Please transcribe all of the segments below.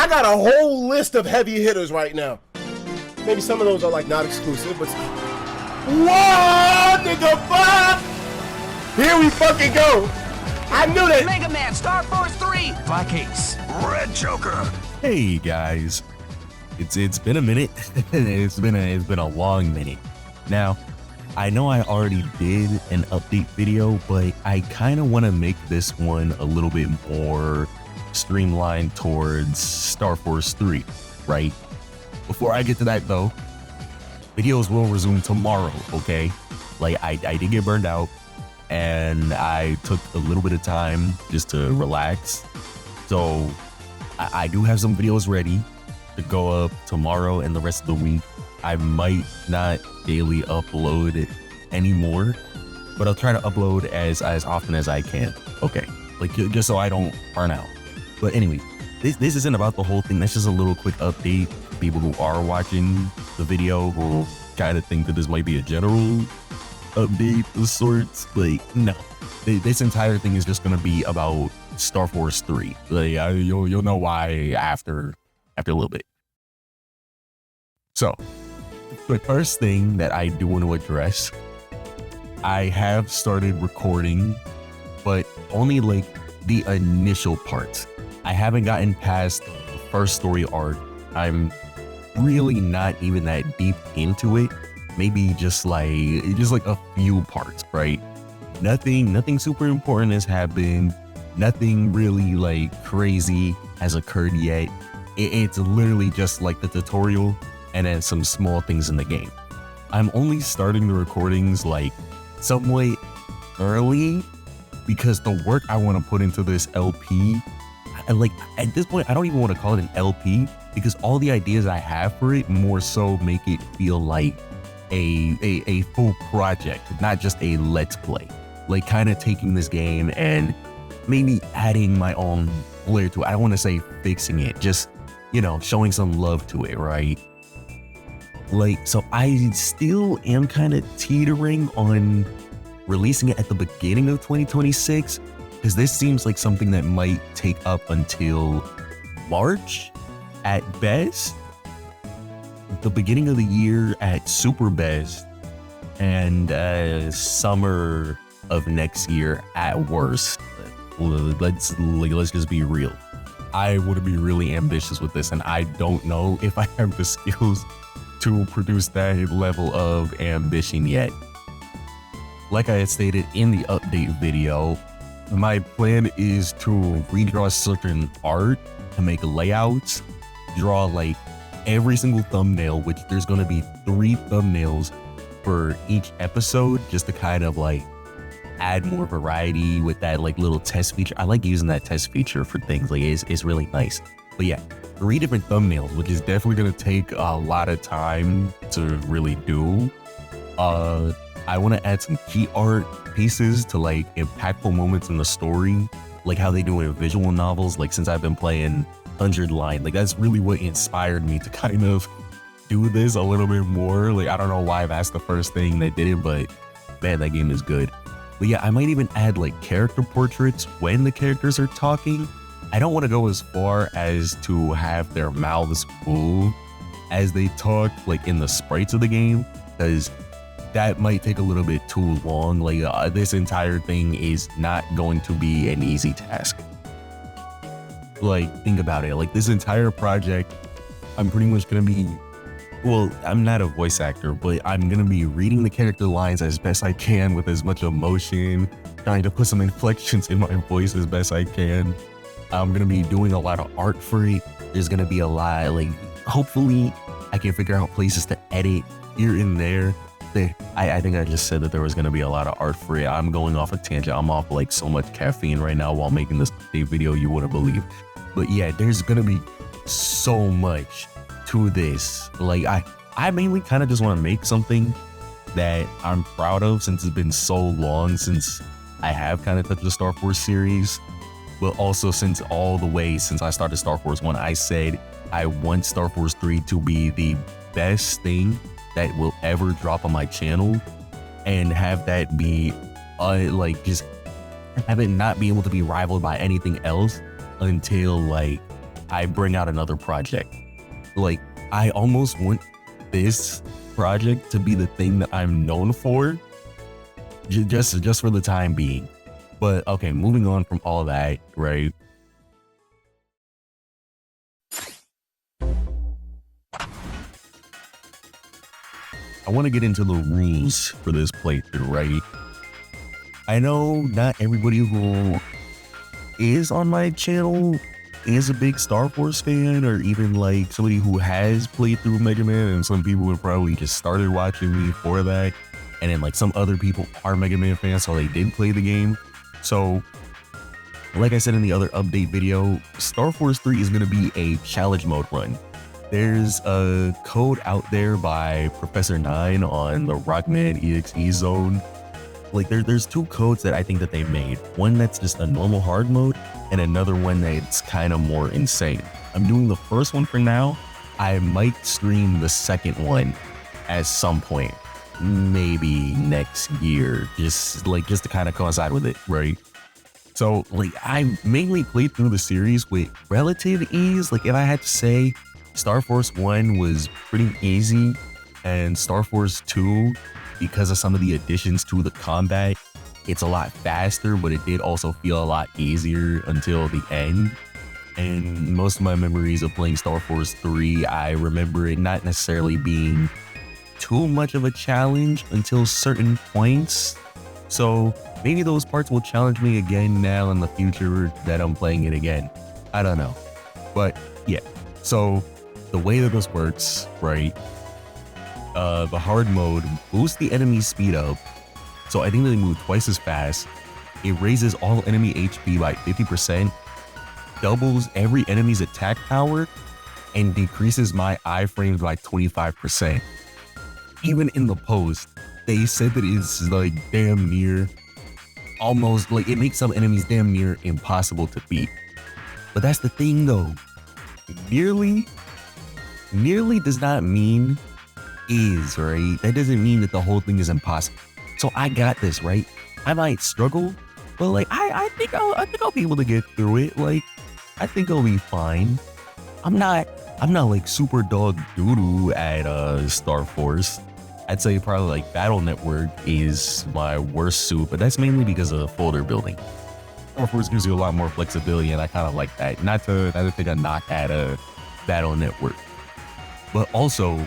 I got a whole list of heavy hitters right now. Maybe some of those are like not exclusive, but whoa, nigga, fuck! Here we fucking go. I knew that. Mega Man, Star Force 3, Black Ace, Red Joker. Hey guys, it's been a minute. it's been a long minute. Now, I know I already did an update video, but I kind of want to make this one a little bit more streamlined towards Star Force 3, right? Before I get to that though, videos will resume tomorrow, okay? Like I did get burned out and I took a little bit of time just to relax. So I do have some videos ready to go up tomorrow and the rest of the week. I might not daily upload it anymore, but I'll try to upload as often as I can. Okay, like just so I don't burn out. But anyway, this isn't about the whole thing. That's just a little quick update for people who are watching the video who kind of think that this might be a general update of sorts. Like, no, this entire thing is just gonna be about Star Force 3. Like, you'll know why after a little bit. So, the first thing that I do want to address, I have started recording, but only like the initial parts. I haven't gotten past the first story arc. I'm really not even that deep into it. Maybe just like a few parts, right? Nothing super important has happened. Nothing really like crazy has occurred yet. It's literally just like the tutorial and then some small things in the game. I'm only starting the recordings like somewhat early because the work I want to put into this LP, like at this point, I don't even want to call it an LP because all the ideas I have for it more so make it feel like a full project, not just a let's play. Like kind of taking this game and maybe adding my own flair to it. I don't want to say fixing it, just, you know, showing some love to it, right? Like, so I still am kind of teetering on releasing it at the beginning of 2026 because this seems like something that might take up until March at best, the beginning of the year at super best, and summer of next year at worst. Let's just be real. I want to be really ambitious with this, and I don't know if I have the skills to produce that level of ambition yet. Like I had stated in the update video, my plan is to redraw certain art, to make layouts, draw like every single thumbnail, which there's going to be 3 thumbnails for each episode, just to kind of like add more variety with that like little test feature. I like using that test feature for things, like it's really nice. But yeah, 3 different thumbnails, which is definitely going to take a lot of time to really do. I want to add some key art pieces to like impactful moments in the story, like how they do in visual novels. Like since I've been playing 100 Line, like that's really what inspired me to kind of do this a little bit more. Like I don't know why that's the first thing that did it, but man, that game is good. But yeah, I might even add like character portraits when the characters are talking. I don't want to go as far as to have their mouths move as they talk, like in the sprites of the game, because that might take a little bit too long. Like this entire thing is not going to be an easy task. Like think about it, like this entire project, I'm pretty much going to be, well, I'm not a voice actor, but I'm going to be reading the character lines as best I can with as much emotion, trying to put some inflections in my voice as best I can. I'm going to be doing a lot of art for it. There's going to be a lot, like, hopefully I can figure out places to edit here and there. I think I just said that there was going to be a lot of art for it. I'm going off a tangent. I'm off like so much caffeine right now while making this video you wouldn't believe. But yeah, there's going to be so much to this. Like I mainly kind of just want to make something that I'm proud of since it's been so long since I have kind of touched the Star Force series. But also since I started Star Force 1, I said I want Star Force 3 to be the best thing that will ever drop on my channel, and have that be like just have it not be able to be rivaled by anything else until like I bring out another project. Like, I almost want this project to be the thing that I'm known for, just for the time being. But okay, moving on from all that, right? I want to get into the rules for this playthrough, right? I know not everybody who is on my channel is a big Star Force fan, or even like somebody who has played through Mega Man, and some people would probably just started watching me for that. And then like some other people are Mega Man fans, so they did play the game. So like I said in the other update video, Star Force 3 is going to be a challenge mode run. There's a code out there by Professor 9 on the Rockman EXE zone. Like there's two codes that I think that they made. One that's just a normal hard mode, and another one that's kind of more insane. I'm doing the first one for now. I might stream the second one at some point, maybe next year, just to kind of coincide with it, right? So like I mainly played through the series with relative ease. Like if I had to say, Star Force 1 was pretty easy, and Star Force 2, because of some of the additions to the combat, it's a lot faster, but it did also feel a lot easier until the end. And most of my memories of playing Star Force 3, I remember it not necessarily being too much of a challenge until certain points. So maybe those parts will challenge me again now in the future that I'm playing it again. I don't know. But yeah, so the way that this works, right? The hard mode boosts the enemy's speed up, so I think they move twice as fast. It raises all enemy HP by 50%, doubles every enemy's attack power, and decreases my iframes by 25%. Even in the post, they said that it's like damn near, almost like it makes some enemies damn near impossible to beat. But that's the thing though, nearly does not mean is, right? That doesn't mean that the whole thing is impossible. So I got this, right? I might struggle, but like I think I'll be able to get through it. Like I think I'll be fine. I'm not like super dog doo-doo at Star Force. I'd say probably like Battle Network is my worst suit, but that's mainly because of the folder building. Star Force gives you a lot more flexibility, and I kind of like that. Not to take a knock at a Battle Network, but also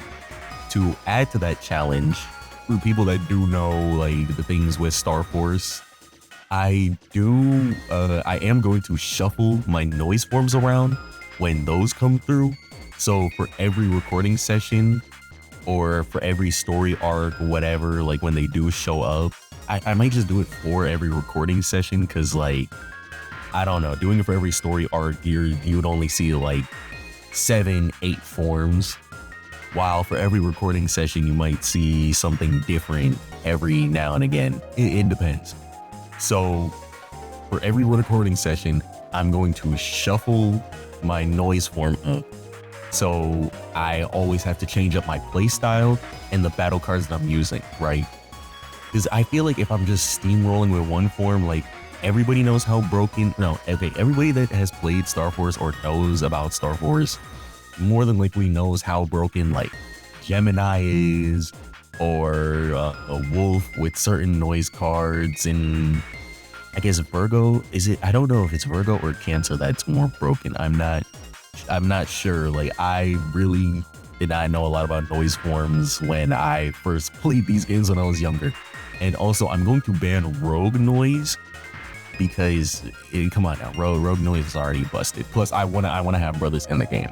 to add to that challenge, for people that do know like the things with Star Force, I am going to shuffle my noise forms around when those come through. So for every recording session, or for every story arc, whatever, like when they do show up, I might just do it for every recording session, because like, I don't know, doing it for every story arc, you would only see like 7-8 forms, while for every recording session, you might see something different every now and again. It depends. So for every recording session, I'm going to shuffle my noise form up. So I always have to change up my play style and the battle cards that I'm using, right? Because I feel like if I'm just steamrolling with one form, like everybody knows how broken, everybody that has played Star Force or knows about Star Force more than likely knows how broken like Gemini is, or a Wolf with certain noise cards, and I guess Virgo, is it? I don't know if it's Virgo or Cancer that's more broken. I'm not sure. Like I really did not know a lot about noise forms when I first played these games when I was younger. And also I'm going to ban rogue noise, because come on now, rogue noise is already busted. Plus I wanna have brothers in the game,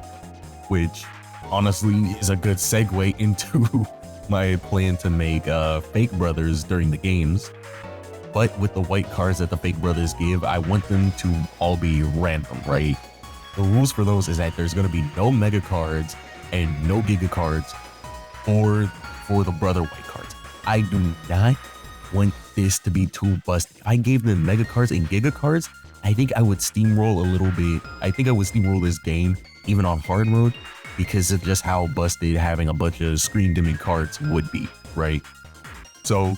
which honestly is a good segue into my plan to make fake brothers during the games. But with the white cards that the fake brothers give, I want them to all be random, right? The rules for those is that there's going to be no mega cards and no giga cards for the brother white cards. I do not want this to be too busted. I gave them mega cards and giga cards. I think I would steamroll a little bit. I think I would steamroll this game even on hard mode, because of just how busted having a bunch of screen dimming cards would be, right? So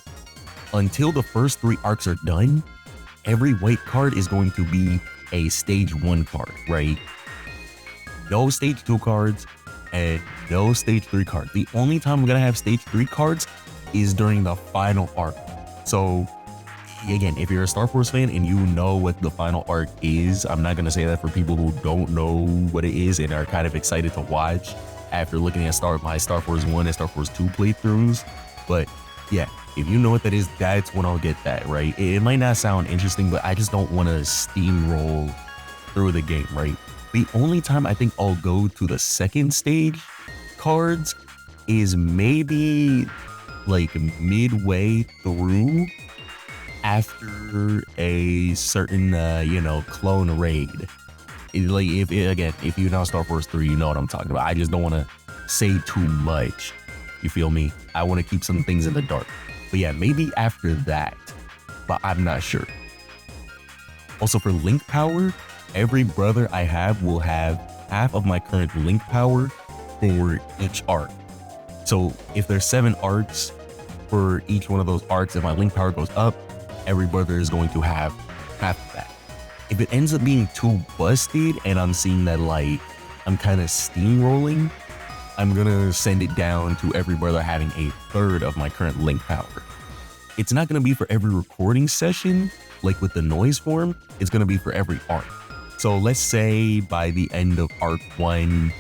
until the first 3 arcs are done, every white card is going to be a stage 1 card, right? no stage 2 cards and no stage 3 cards. The only time I'm gonna have stage 3 cards is during the final arc. So again, if you're a Star Force fan and you know what the final arc is, I'm not gonna say that for people who don't know what it is and are kind of excited to watch after looking at my Star Force 1 and Star Force 2 playthroughs. But yeah, if you know what that is, that's when I'll get that, right? It might not sound interesting, but I just don't want to steamroll through the game, right? The only time I think I'll go to the second stage cards is maybe like midway through after a certain, clone raid. Like if you know Star Force 3, you know what I'm talking about. I just don't want to say too much. You feel me? I want to keep some things in the dark. But yeah, maybe after that, but I'm not sure. Also for link power, every brother I have will have half of my current link power for each arc. So if there's 7 arcs, for each one of those arcs, if my link power goes up, every brother is going to have half of that. If it ends up being too busted and I'm seeing that like I'm kind of steamrolling, I'm gonna send it down to every brother having a third of my current link power. It's not gonna be for every recording session, like with the noise form, it's gonna be for every arc. So let's say by the end of arc 1,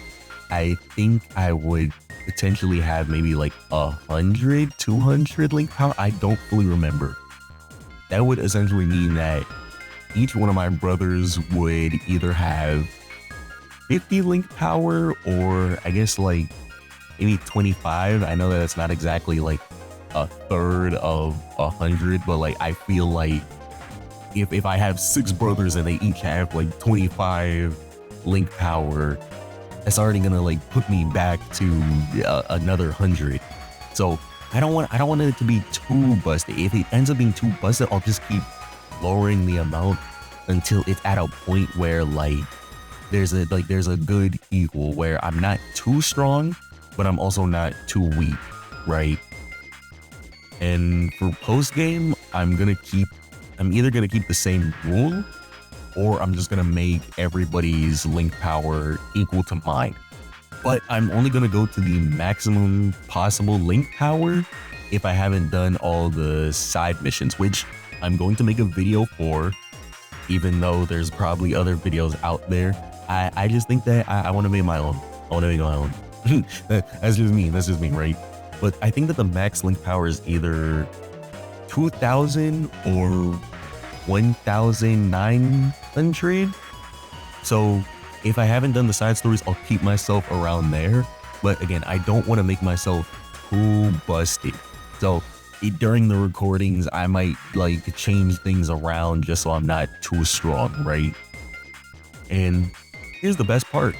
I think I would potentially have maybe like 100, 200 link power. I don't fully remember. That would essentially mean that each one of my brothers would either have 50 link power or I guess like maybe 25. I know that it's not exactly like a third of 100, but like I feel like if I have 6 brothers and they each have like 25 link power, that's already gonna like put me back to another 100. So I don't want it to be too busted. If it ends up being too busted, I'll just keep lowering the amount until it's at a point where like there's a good equal where I'm not too strong, but I'm also not too weak, right? And for post game, I'm either gonna keep the same rule, or I'm just gonna make everybody's link power equal to mine. But I'm only gonna go to the maximum possible link power if I haven't done all the side missions, which I'm going to make a video for, even though there's probably other videos out there. I just think that I want to make my own. That's just me, right? But I think that the max link power is either 2,000 or 1,900. So if I haven't done the side stories, I'll keep myself around there. But again, I don't want to make myself too busted. So during the recordings, I might like change things around just so I'm not too strong, right? And here's the best part.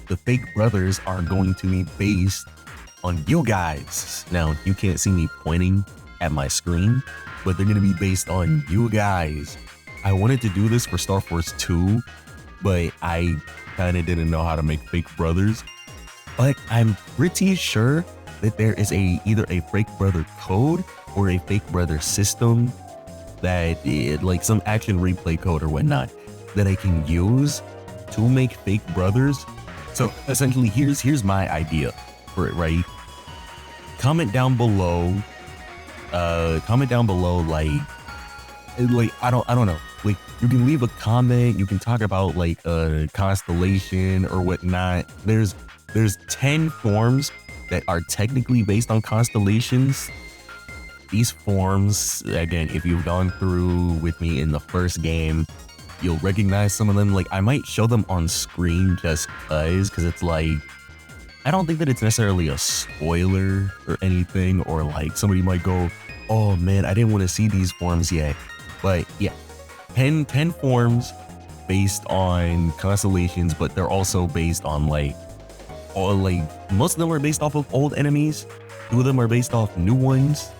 The fake brothers are going to be based on you guys. Now, you can't see me pointing at my screen, but they're going to be based on you guys. I wanted to do this for Star Force 2, but I kind of didn't know how to make fake brothers. But I'm pretty sure that there is either a fake brother code or a fake brother system that like some action replay code or whatnot that I can use to make fake brothers. So essentially, here's my idea for it, right? Comment down below, like I don't know. Like you can leave a comment, you can talk about like a constellation or whatnot. There's 10 forms that are technically based on constellations. These forms, again, if you've gone through with me in the first game, you'll recognize some of them. Like I might show them on screen just because it's like, I don't think that it's necessarily a spoiler or anything, or like somebody might go, oh man, I didn't want to see these forms yet. But yeah, 10 forms based on constellations, but they're also based on like most of them are based off of old enemies. 2 of them are based off new ones,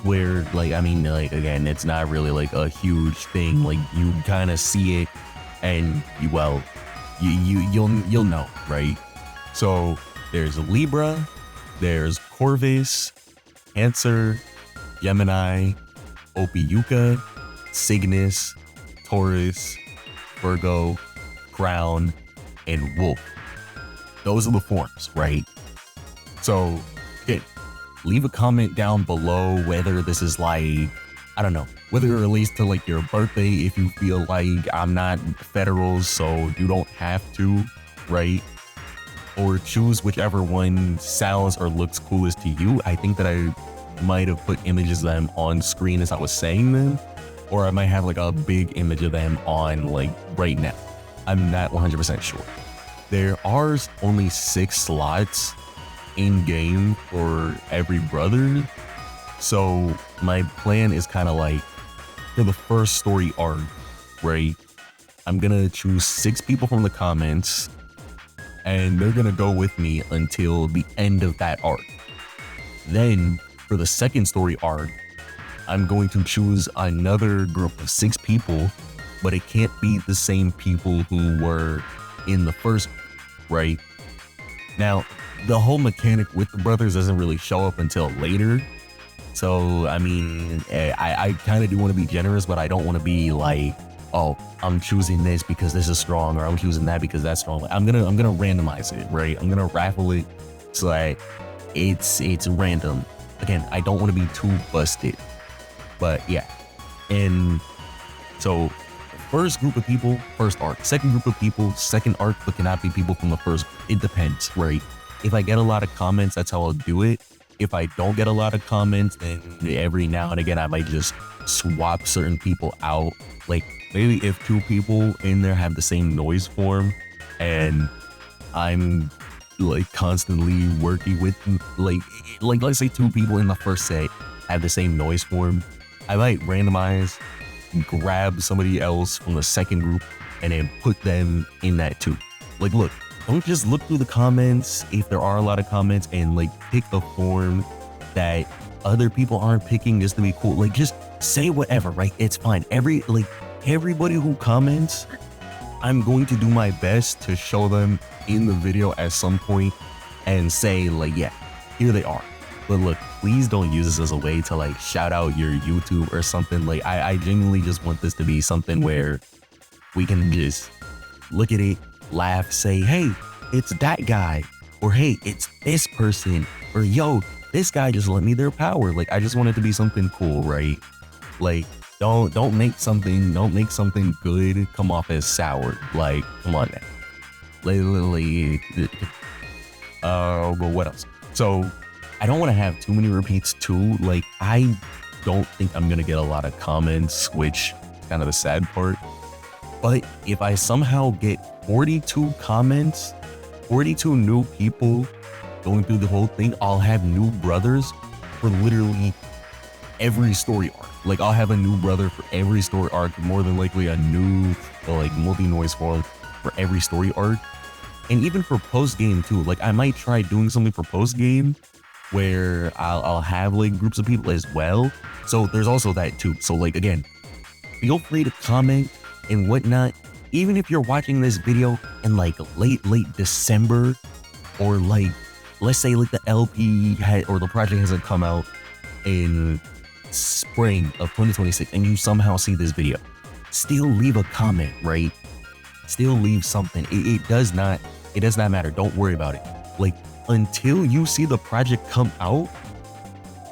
where like, I mean, like again, it's not really like a huge thing. Like you kind of see it and you'll know, right? So there's Libra, there's Corvus, Cancer, Gemini, Ophiucha, Cygnus, Taurus, Virgo, crown, and wolf. Those are the forms, right? So, again, leave a comment down below whether this is like, I don't know, whether it relates to like your birthday, if you feel like I'm not federal, so you don't have to, right? Or choose whichever one sounds or looks coolest to you. I think that I might have put images of them on screen as I was saying them, or I might have like a big image of them on like right now. I'm not 100% sure. There are only 6 slots in game for every brother. So my plan is kind of like for the first story arc, right? I'm gonna choose 6 people from the comments and they're gonna go with me until the end of that arc. Then for the second story arc, I'm going to choose another group of 6 people, but it can't be the same people who were in the first, right? Now, the whole mechanic with the brothers doesn't really show up until later. So, I mean, I kind of do want to be generous, but I don't want to be like, oh, I'm choosing this because this is strong, or I'm choosing that because that's strong. I'm gonna randomize it, right? I'm gonna raffle it so that it's random. Again, I don't want to be too busted, but yeah. And so first group of people, first arc. Second group of people, second arc, but cannot be people from the first. It depends, right? If I get a lot of comments, that's how I'll do it. If I don't get a lot of comments, then every now and again, I might just swap certain people out. Like maybe if 2 people in there have the same noise form and I'm like constantly working with like let's say 2 people in the first set have the same noise form, I might randomize, grab somebody else from the second group and then put them in that too. Like, look, don't just look through the comments if there are a lot of comments and like pick a form that other people aren't picking just to be cool. Like, just say whatever, right? It's fine. Everybody who comments, I'm going to do my best to show them in the video at some point and say like, yeah, here they are. But look, please don't use this as a way to like shout out your YouTube or something. Like I genuinely just want this to be something where we can just look at it, laugh, say, hey, it's that guy, or hey, it's this person, or yo, this guy just lent me their power. Like I just want it to be something cool, right? Like don't make something good come off as sour. Like, come on now. But what else? So I don't want to have too many repeats too. Like I don't think I'm gonna get a lot of comments, which is kind of the sad part. But if I somehow get 42 comments, 42 new people going through the whole thing, I'll have new brothers for literally every story arc. Like I'll have a new brother for every story arc, more than likely a new like multi-noise form for every story arc. And even for post-game too, like I might try doing something for post-game where I'll have like groups of people as well. So there's also that too. So like, again, feel free to comment and whatnot. Even if you're watching this video in like late December, or like, let's say like the LP or the project hasn't come out in spring of 2026 and you somehow see this video, still leave a comment, right? Still leave something. It does not matter. Don't worry about it. Like, until you see the project come out,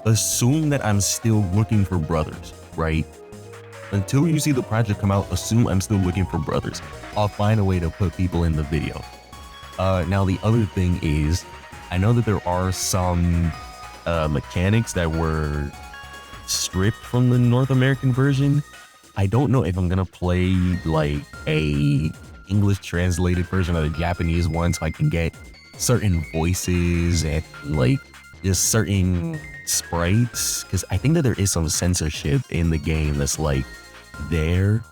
assume that I'm still looking for brothers, right? Until you see the project come out, assume I'm still looking for brothers. I'll find a way to put people in the video. Now the other thing is, I know that there are some mechanics that were stripped from the North American version. I don't know if I'm gonna play like a English translated version of the Japanese one so I can get certain voices and like just certain sprites, because I think that there is some censorship in the game that's like there.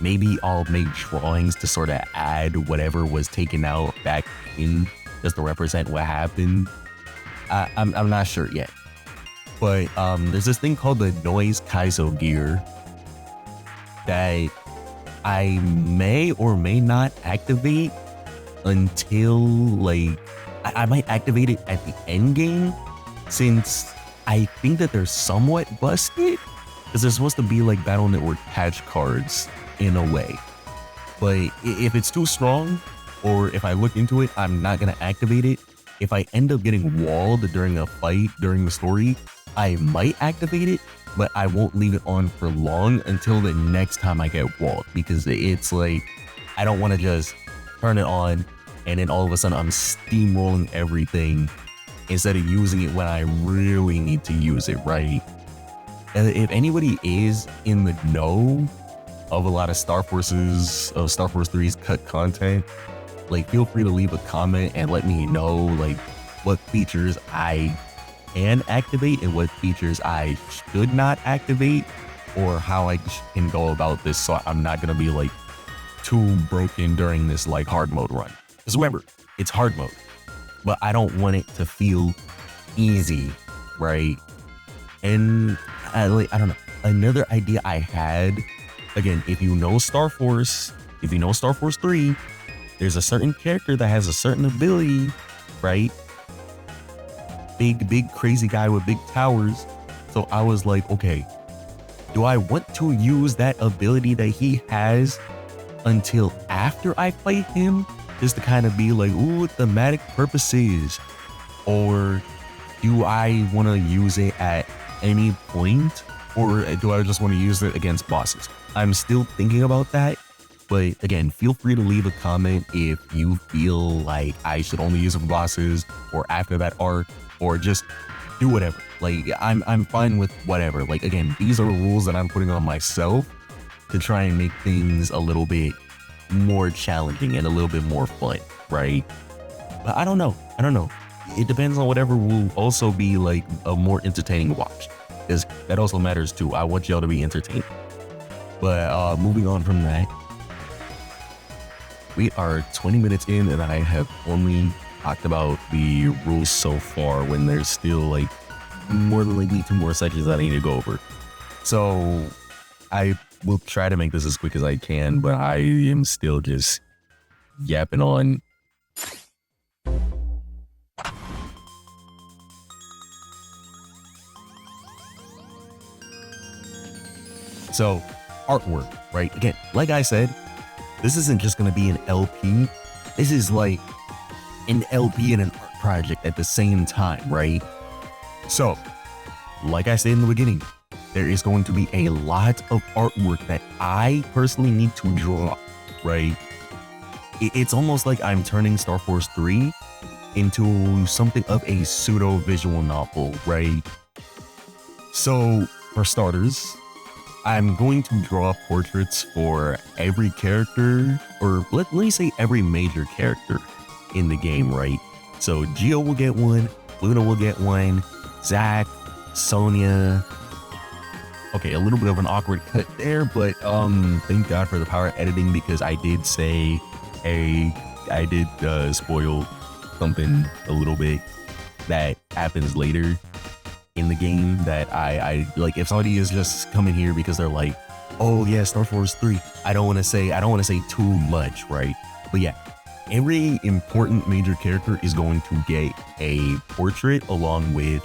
Maybe I'll make drawings to sort of add whatever was taken out back in just to represent what happened. I'm not sure yet. But there's this thing called the noise Kaizo gear that I may or may not activate until like, I might activate it at the end game, since I think that they're somewhat busted, because they're supposed to be like Battle Network patch cards in a way. But if it's too strong, or if I look into it, I'm not gonna activate it. If I end up getting walled during a fight during the story, I might activate it, but I won't leave it on for long until the next time I get walled, because it's like, I don't want to just turn it on and then all of a sudden I'm steamrolling everything instead of using it when I really need to use it, right? If anybody is in the know of a lot of Star Force 3's cut content, like feel free to leave a comment and let me know like what features I can activate and what features I should not activate, or how I can go about this so I'm not gonna be like too broken during this like hard mode run. Because remember, it's hard mode, but I don't want it to feel easy, right? And I don't know, another idea I had, again, if you know Star Force 3, there's a certain character that has a certain ability, right? Big crazy guy with big towers. So I was like, okay, do I want to use that ability that he has until after I fight him, just to kind of be like, ooh, thematic purposes? Or do I want to use it at any point? Or do I just want to use it against bosses? I'm still thinking about that. But again, feel free to leave a comment if you feel like I should only use it for bosses or after that arc, or just do whatever. Like I'm fine with whatever. Like again, these are rules that I'm putting on myself to try and make things a little bit more challenging and a little bit more fun, right? But I don't know. It depends on whatever will also be like a more entertaining watch, because that also matters too. I want y'all to be entertained. But moving on from that, we are 20 minutes in and I have only talked about the rules so far, when there's still like more than likely 2 more sections that I need to go over. So I will try to make this as quick as I can, but I am still just yapping on. So artwork, right? Again, like I said, this isn't just going to be an LP. This is like an LP and an art project at the same time, right? So, like I said in the beginning, there is going to be a lot of artwork that I personally need to draw, right? It's almost like I'm turning Star Force 3 into something of a pseudo visual novel, right? So, for starters, I'm going to draw portraits for every character, or let me say every major character in the game, right? So Geo will get one, Luna will get one, Zach, Sonya. Okay, a little bit of an awkward cut there, but thank God for the power of editing, because I did say I did spoil something a little bit that happens later in the game, that I like. If somebody is just coming here because they're like, oh yeah, Star Force 3, I don't want to say too much, right? But yeah, every important major character is going to get a portrait along with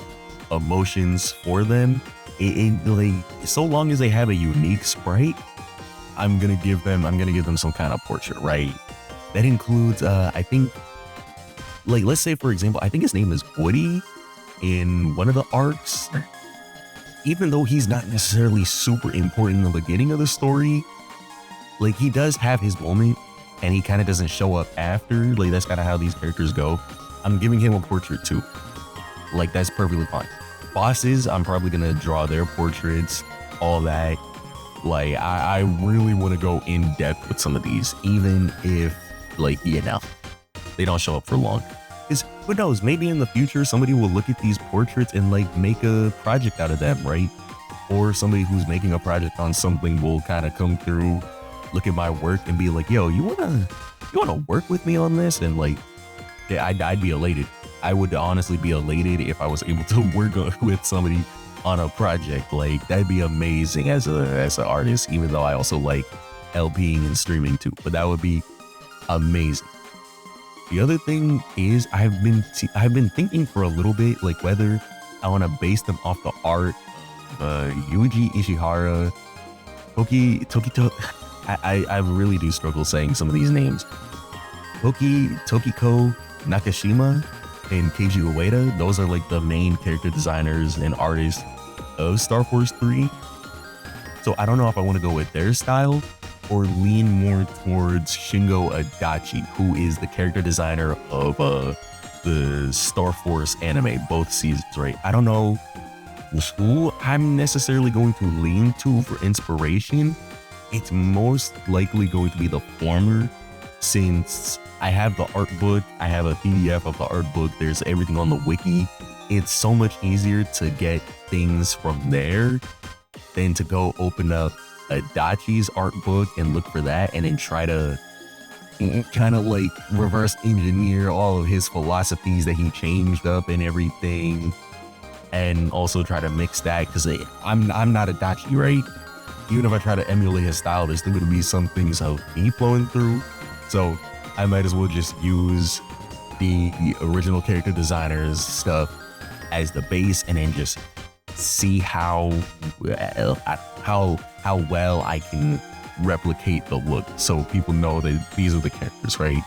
emotions for them. Like, so long as they have a unique sprite, I'm gonna give them some kind of portrait, right? That includes I think, like, let's say for example, I think his name is Woody in one of the arcs. Even though he's not necessarily super important in the beginning of the story, like, he does have his moment and he kind of doesn't show up after. Like, that's kind of how these characters go. I'm giving him a portrait too. Like, that's perfectly fine. Bosses, I'm probably gonna draw their portraits, all that. Like, I really want to go in depth with some of these, even if, like, you know, they don't show up for long. Because who knows, maybe in the future somebody will look at these portraits and like make a project out of them, right? Or somebody who's making a project on something will kind of come through, look at my work and be like, yo, you wanna work with me on this? And like, yeah, I'd be elated. I would honestly be elated if I was able to work with somebody on a project. Like, that'd be amazing as an artist, even though I also like LPing and streaming too, but that would be amazing. The other thing is, I've been thinking for a little bit, like, whether I want to base them off the art of Yuji Ishihara, I really do struggle saying some of these names. Tokiko Nakashima and Keiji Ueda, those are like the main character designers and artists of Star Force 3. So I don't know if I want to go with their style or lean more towards Shingo Adachi, who is the character designer of the Star Force anime, both seasons, right? I don't know who I'm necessarily going to lean to for inspiration. It's most likely going to be the former, since I have the art book, I have a PDF of the art book, there's everything on the wiki. It's so much easier to get things from there than to go open up Adachi's art book and look for that and then try to kind of like reverse engineer all of his philosophies that he changed up and everything, and also try to mix that, because I'm not Adachi, right? Even if I try to emulate his style, there's still going to be some things of me flowing through. So I might as well just use the original character designer's stuff as the base and then just see how well I can replicate the look so people know that these are the characters, right?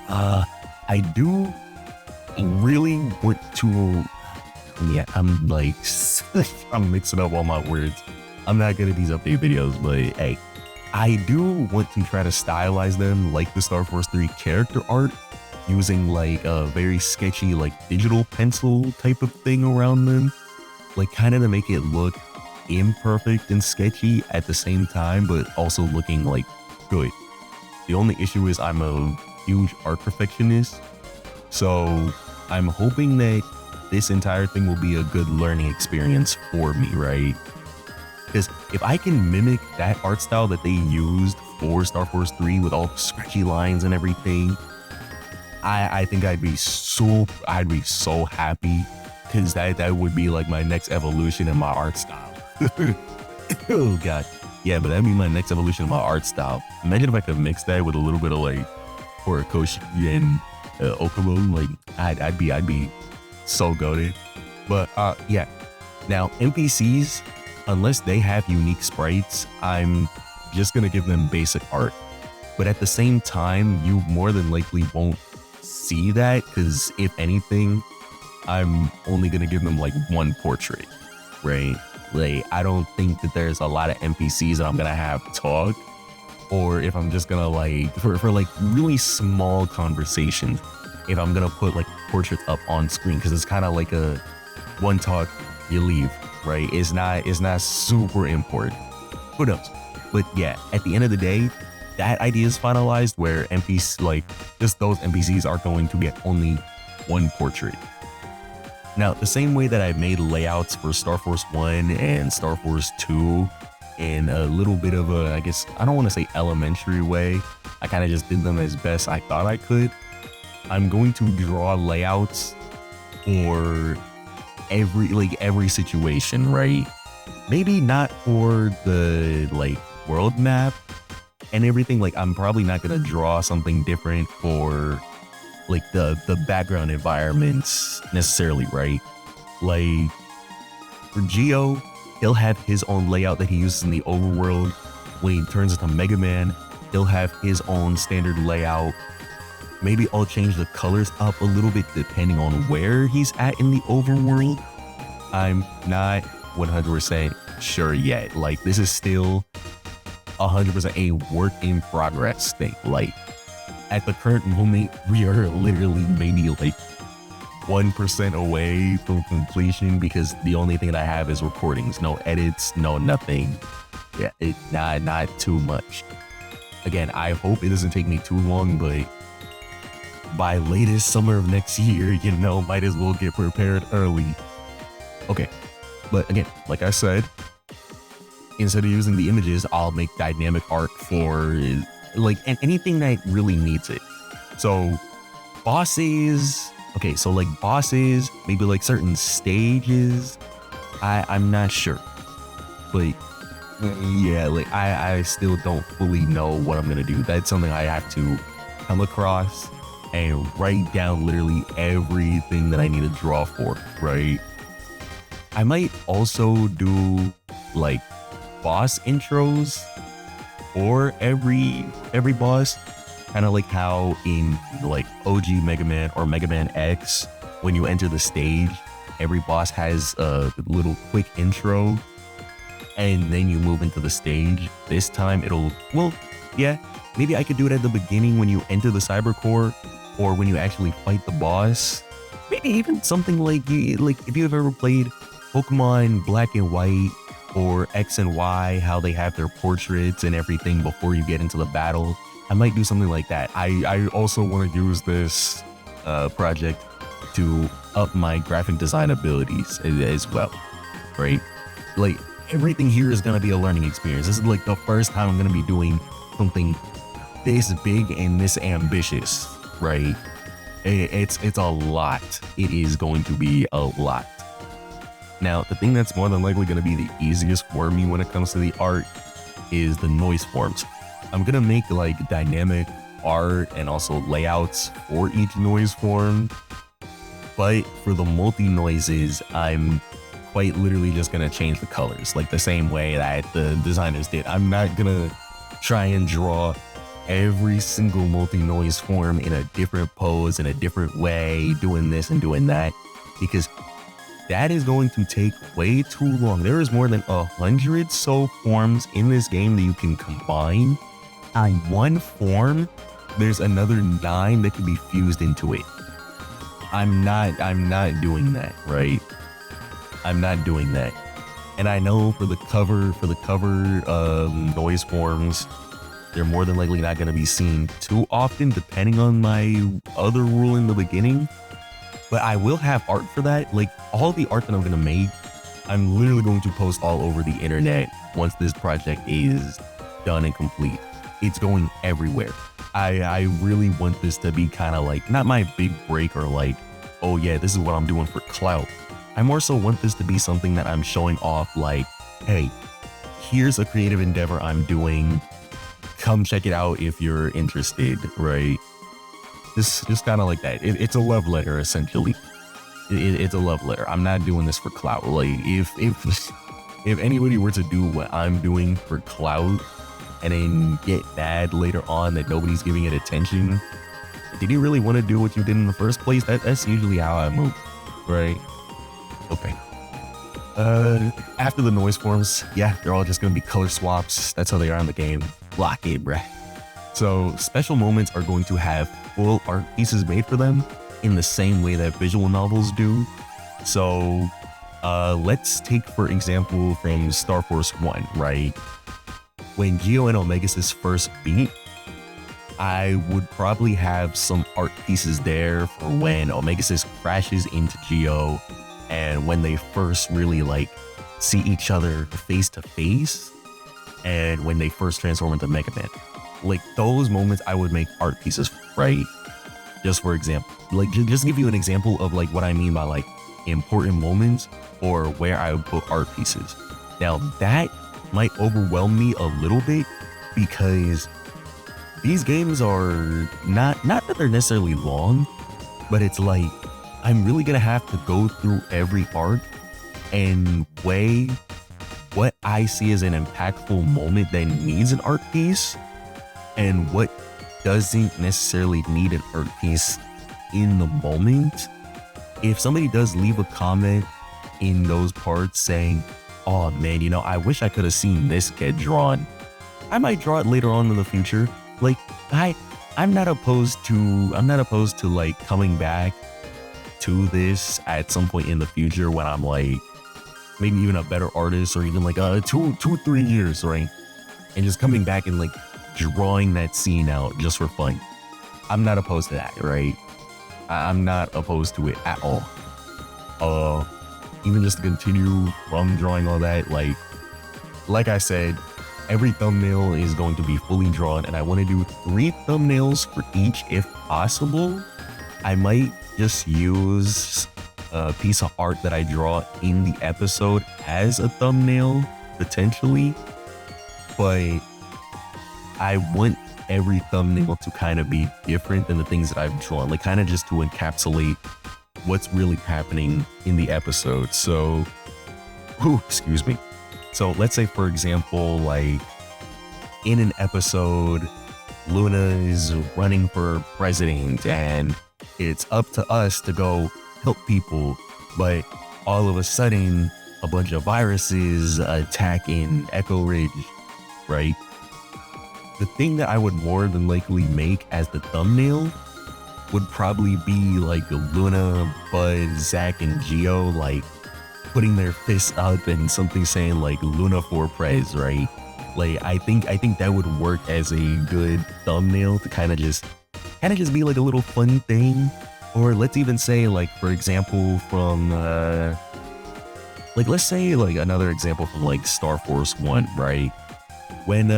I do really want to, yeah, I'm like, I'm mixing up all my words. I'm not good at these update videos, but hey, I do want to try to stylize them like the Star Force 3 character art, using like a very sketchy like digital pencil type of thing around them, like kind of to make it look imperfect and sketchy at the same time, but also looking like good. The only issue is I'm a huge art perfectionist, so I'm hoping that this entire thing will be a good learning experience for me, right? Because if I can mimic that art style that they used for Star Force 3 with all the scratchy lines and everything, I think I'd be so happy, because that would be like my next evolution in my art style. Oh god, yeah, but that'd be my next evolution in my art style. Imagine if I could mix that with a little bit of like Horikoshi and Okubo, like I'd be so goated. But yeah, now NPCs, unless they have unique sprites, I'm just gonna give them basic art. But at the same time, you more than likely won't see that, because if anything, I'm only gonna give them like one portrait, right? Like, I don't think that there's a lot of NPCs that I'm gonna have talk, or if I'm just gonna like, for like really small conversations, if I'm gonna put like portraits up on screen, because it's kind of like a one talk, you leave, right? It's not super important. Who knows? But yeah, at the end of the day, that idea is finalized, where NPCs, like just those NPCs, are going to get only one portrait. Now, the same way that I made layouts for Star Force 1 and Star Force 2 in a little bit of a, I guess, I don't want to say elementary way, I kind of just did them as best I thought I could, I'm going to draw layouts for every situation, right? Maybe not for the like world map and everything. Like, I'm probably not gonna draw something different for like the background environments necessarily, right? Like for Geo, he'll have his own layout that he uses in the overworld. When he turns into Mega Man, he'll have his own standard layout. Maybe I'll change the colors up a little bit depending on where he's at in the overworld. I'm not 100% sure yet. Like, this is still 100% a work in progress thing. Like, at the current moment, we are literally maybe like 1% away from completion, because the only thing that I have is recordings, no edits, no nothing. Yeah, not too much. Again, I hope it doesn't take me too long, but by latest summer of next year, you know, might as well get prepared early. Okay, but again, like I said, instead of using the images, I'll make dynamic art for like anything that really needs it. So bosses, okay, so like bosses, maybe like certain stages, I'm not sure, but yeah, like I still don't fully know what I'm gonna do. That's something I have to come across and write down literally everything that I need to draw for, right? I might also do like boss intros, for every boss, kind of like how in like OG Mega Man or Mega Man X, when you enter the stage, every boss has a little quick intro and then you move into the stage. This time it'll, well, yeah, maybe I could do it at the beginning when you enter the Cyber Core or when you actually fight the boss. Maybe even something like if you've ever played Pokemon Black and White or X and Y, how they have their portraits and everything before you get into the battle. I might do something like that. I also want to use this project to up my graphic design abilities as well, right? Like everything here is going to be a learning experience. This is like the first time I'm going to be doing something this big and this ambitious, right? It's a lot. It is going to be a lot. Now, the thing that's more than likely going to be the easiest for me when it comes to the art is the noise forms. I'm going to make like dynamic art and also layouts for each noise form. But for the multi-noises, I'm quite literally just going to change the colors like the same way that the designers did. I'm not going to try and draw every single multi-noise form in a different pose, in a different way, doing this and doing that, because that is going to take way too long. There is more than 100 so forms in this game that you can combine. On one form, there's another 9 that can be fused into it. I'm not doing that, right? I'm not doing that. And I know for the cover noise forms, they're more than likely not going to be seen too often, depending on my other rule in the beginning. But I will have art for that. Like all the art that I'm going to make, I'm literally going to post all over the internet once this project is done and complete. It's going everywhere. I really want this to be kind of like, not my big break or like, oh yeah, this is what I'm doing for clout. I more so want this to be something that I'm showing off like, hey, here's a creative endeavor I'm doing. Come check it out if you're interested, right? Just kind of like that. It's a love letter, essentially. It's a love letter. I'm not doing this for clout. Like if anybody were to do what I'm doing for clout and then get mad later on that nobody's giving it attention, did you really want to do what you did in the first place? That's usually how I move, right? Okay. After the noise forms, yeah, they're all just gonna be color swaps. That's how they are in the game. Block it, bruh. So special moments are going to have full art pieces made for them in the same way that visual novels do. So let's take, for example, from Star Force 1, right? When Geo and Omegasys first meet, I would probably have some art pieces there for when Omegasys crashes into Geo and when they first really like see each other face to face and when they first transform into Mega Man. Like those moments I would make art pieces, right? Just for example, like just give you an example of like what I mean by like important moments or where I would put art pieces. Now that might overwhelm me a little bit because these games are not that they're necessarily long, but it's like I'm really gonna have to go through every arc and weigh what I see as an impactful moment that needs an art piece and what doesn't necessarily need an art piece in the moment. If somebody does leave a comment in those parts saying, oh man, you know, I wish I could have seen this get drawn, I might draw it later on in the future. Like I'm not opposed to like coming back to this at some point in the future when I'm like maybe even a better artist or even like 2-3 years, right? And just coming back and like drawing that scene out just for fun. I'm not opposed to that, right? I'm not opposed to it at all. Even just to continue from drawing all that, like I said, every thumbnail is going to be fully drawn and I want to do 3 thumbnails for each if possible. I might just use a piece of art that I draw in the episode as a thumbnail, potentially, but I want every thumbnail to kind of be different than the things that I've drawn, like kind of just to encapsulate what's really happening in the episode. So, excuse me. So let's say, for example, like in an episode, Luna is running for president and it's up to us to go help people. But all of a sudden, a bunch of viruses attack in Echo Ridge, right? The thing that I would more than likely make as the thumbnail would probably be like Luna, Bud, Zach, and Geo like putting their fists up and something saying like Luna for Prez, right? Like I think that would work as a good thumbnail to kind of just be like a little fun thing. Or let's even say like, for example, from like let's say like another example from like Star Force 1, right? When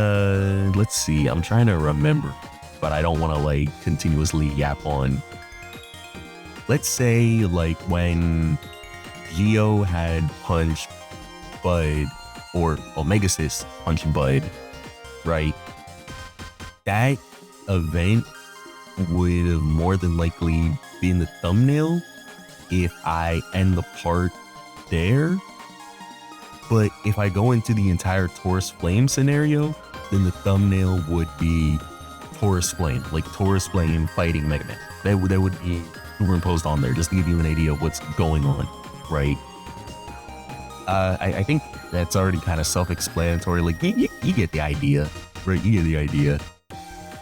let's see, I'm trying to remember, but I don't want to like continuously yap on. Let's say like when Geo had punched Bud, or Omega Sis punched Bud, right? That event would have more than likely been the thumbnail if I end the part there. But if I go into the entire Taurus Flame scenario, then the thumbnail would be Taurus Flame, like Taurus Flame fighting Mega Man. That would be superimposed on there just to give you an idea of what's going on, right? I think that's already kind of self-explanatory. Like you get the idea, right? You get the idea.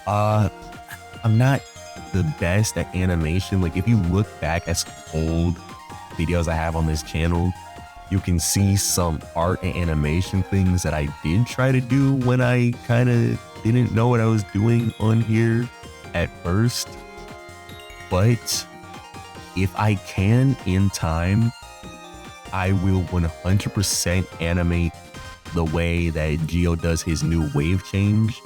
I'm not the best at animation. Like if you look back at old videos I have on this channel, you can see some art and animation things that I did try to do when I kind of didn't know what I was doing on here at first. But if I can in time, I will 100% animate the way that Geo does his new wave change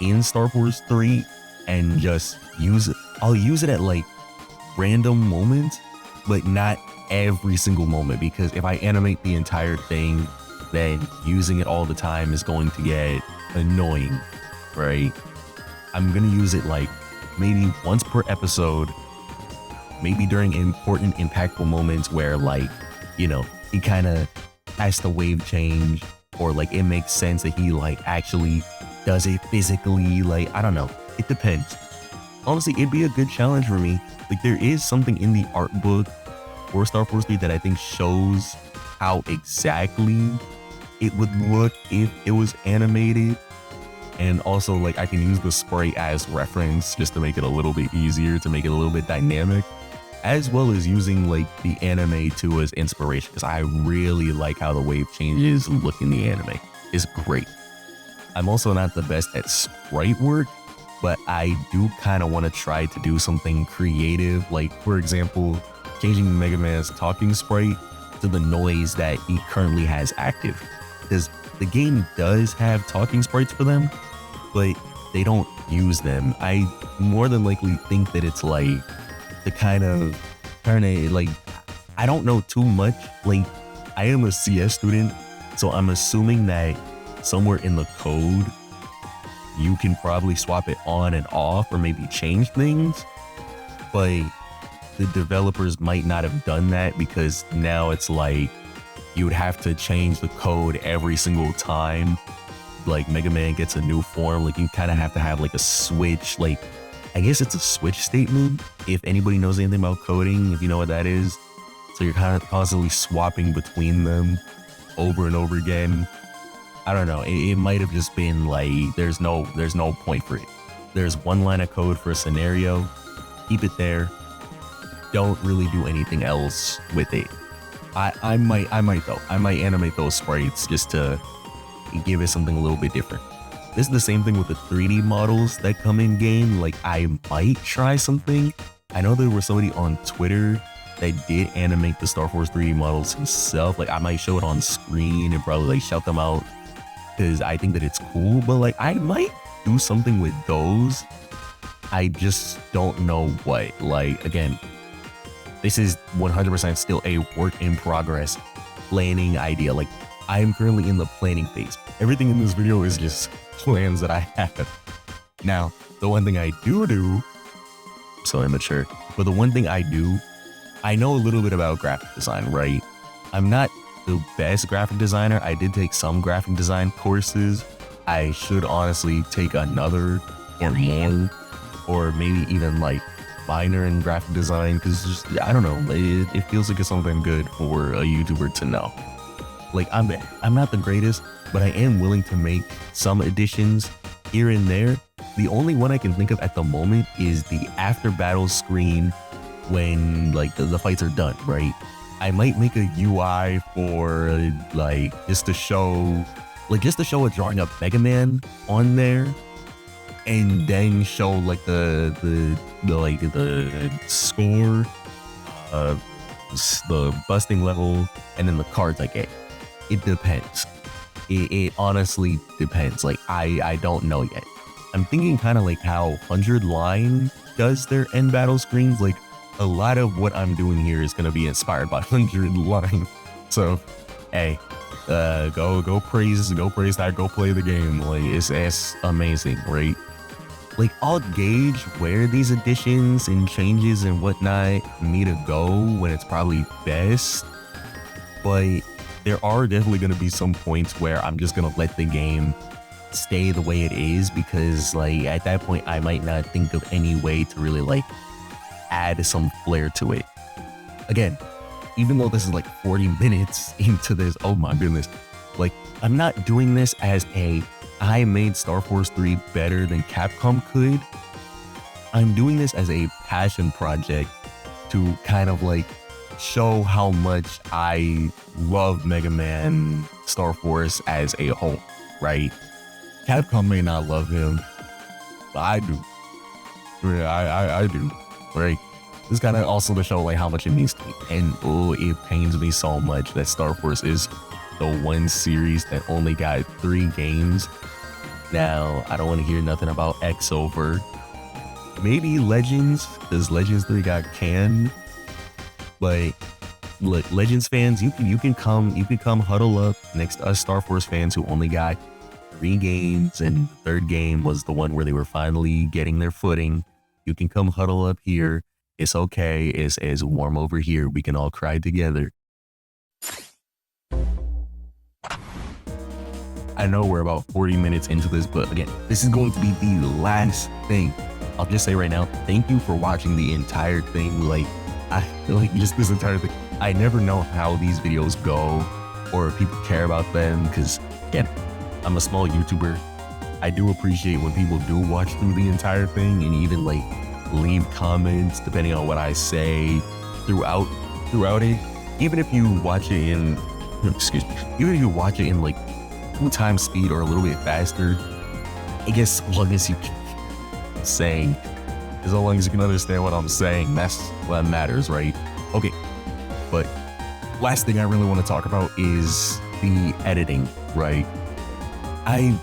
in Star Force 3 and just use it. I'll use it at like random moments, but not every single moment, because if I animate the entire thing, then using it all the time is going to get annoying, right? I'm gonna use it like maybe once per episode, maybe during important, impactful moments where like, you know, he kind of has to wave change, or like it makes sense that he like actually does it physically. Like, I don't know, it depends. Honestly, it'd be a good challenge for me. Like there is something in the art book for Star Force 3 that I think shows how exactly it would look if it was animated. And also like I can use the sprite as reference just to make it a little bit easier, to make it a little bit dynamic, as well as using like the anime too as inspiration, because I really like how the wave changes look in the anime. It's great. I'm also not the best at sprite work, but I do kind of want to try to do something creative. Like for example, changing Mega Man's talking sprite to the noise that he currently has active, because the game does have talking sprites for them, but they don't use them. I more than likely think that it's like the kind of like, I don't know too much. Like I am a CS student, so I'm assuming that somewhere in the code you can probably swap it on and off or maybe change things, but the developers might not have done that, because now it's like you would have to change the code every single time like Mega Man gets a new form. Like you kind of have to have like a switch, like I guess it's a switch statement, if anybody knows anything about coding, if you know what that is. So you're kind of constantly swapping between them over and over again. I don't know, it might have just been like there's no point for it. There's one line of code for a scenario, keep it there, don't really do anything else with it. I might animate those sprites just to give it something a little bit different. This is the same thing with the 3D models that come in game. Like I might try something. I know there was somebody on Twitter that did animate the Star Force 3D models himself. Like I might show it on screen and probably like shout them out, because I think that it's cool. But like I might do something with those. I just don't know what. Like again, this is 100% still a work in progress planning idea. Like I am currently in the planning phase. Everything in this video is just plans that I have. Now, the one thing I do, so immature, but the one thing I do, I know a little bit about graphic design, right? I'm not the best graphic designer. I did take some graphic design courses, I should honestly take another or more, or maybe even like minor in graphic design, because just, I don't know, it feels like it's something good for a YouTuber to know. Like I'm not the greatest, but I am willing to make some additions here and there. The only one I can think of at the moment is the after battle screen when like the fights are done, right? I might make a UI for like just to show a drawing of Mega Man on there, and then show like the score, the busting level, and then the cards I get. It depends. It honestly depends. Like I don't know yet. I'm thinking kind of like how 100 Line does their end battle screens. Like a lot of what I'm doing here is gonna be inspired by 100 Line. So, hey, go praise that, go play the game. Like it's amazing, right? Like I'll gauge where these additions and changes and whatnot need to go when it's probably best, but there are definitely going to be some points where I'm just going to let the game stay the way it is, because like at that point I might not think of any way to really like add some flair to it. Again, even though this is like 40 minutes into this, oh my goodness, like I'm not doing this as I made Star Force 3 better than Capcom could. I'm doing this as a passion project to kind of like show how much I love Mega Man Star Force as a whole, right? Capcom may not love him, but I do. I do, right? This kind of also to show like how much it means to me. And oh, it pains me so much that Star Force is the one series that only got 3 games. Now, I don't want to hear nothing about X over. Maybe Legends, because Legends 3 got canned. But look, Legends fans, you can come huddle up next to us Star Force fans who only got 3 games, and the 3rd game was the one where they were finally getting their footing. You can come huddle up here. It's okay. It's warm over here. We can all cry together. I know we're about 40 minutes into this, but again, this is going to be the last thing. I'll just say right now, thank you for watching the entire thing. Like, I feel like just this entire thing. I never know how these videos go or if people care about them, because again, I'm a small YouTuber. I do appreciate when people do watch through the entire thing and even like leave comments depending on what I say throughout it. Even if you watch it in, even if you watch it in like 2 times speed or a little bit faster, I guess as long as you can saying, as long as you can understand what I'm saying, that's what matters, right? Okay, but last thing I really want to talk about is the editing, right? I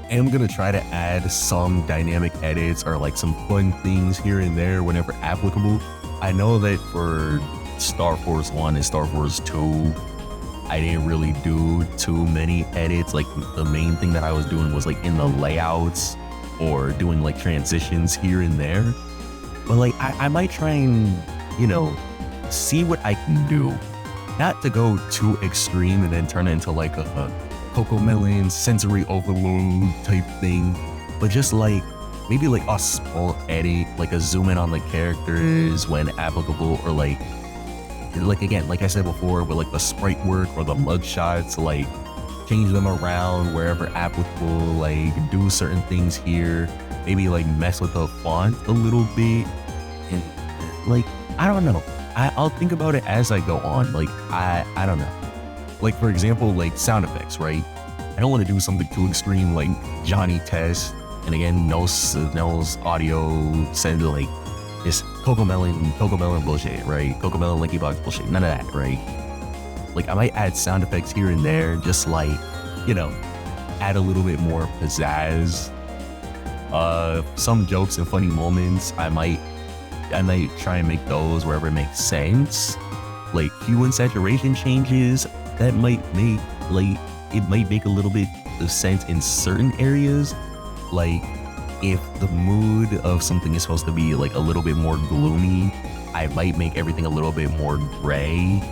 am gonna try to add some dynamic edits or like some fun things here and there whenever applicable. I know that for Star Force 1 and Star Force 2, I didn't really do too many edits. Like the main thing that I was doing was like in the layouts or doing like transitions here and there. But like I might try and, you know, see what I can do. Not to go too extreme and then turn it into like a Cocomelon sensory overload type thing, but just like maybe like a small edit, like a zoom in on the characters when applicable, or like again, like I said before, with like the sprite work or the mug shots, like change them around wherever applicable, like do certain things here, maybe like mess with the font a little bit, and like I don't know, I'll think about it as I go on. Like I don't know, like for example, like sound effects, right? I don't want to do something too extreme like Johnny Test, and again, no audio send like this Cocomelon bullshit, right? Cocomelon Linky Box bullshit, none of that, right? Like I might add sound effects here and there, just like, you know, add a little bit more pizzazz. Some jokes and funny moments, I might try and make those wherever it makes sense. Like hue and saturation changes, that might make like, it might make a little bit of sense in certain areas. Like if the mood of something is supposed to be like a little bit more gloomy, I might make everything a little bit more gray.